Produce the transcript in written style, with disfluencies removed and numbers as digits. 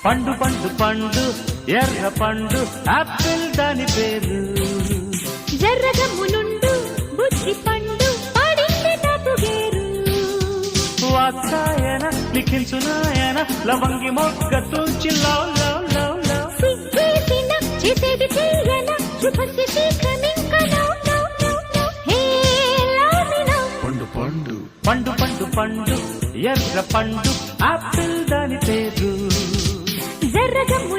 పండు పండు పండు ఎర్ర పండు ఆపిల్ దాని పేరు. ఎర్రగమ్మునుండు బుద్ధి పండు పడింది తప్పుగేరు. వాత్సాయన లిఖించునాయన లవంగి మొగ్గ తుంచి లవ్ లవ్ లవ్ లవ్. సిగ్గేసిన చేసేది చెయ్యన శుభస్య శీఘ్రమింక లవ్ లవ్ లవ్ లవ్. హే లామినో పండు పండు పండు పండు పండు ఎర్ర పండు ఆపిల్ దాని పేరు. ఎర్రగమ్ము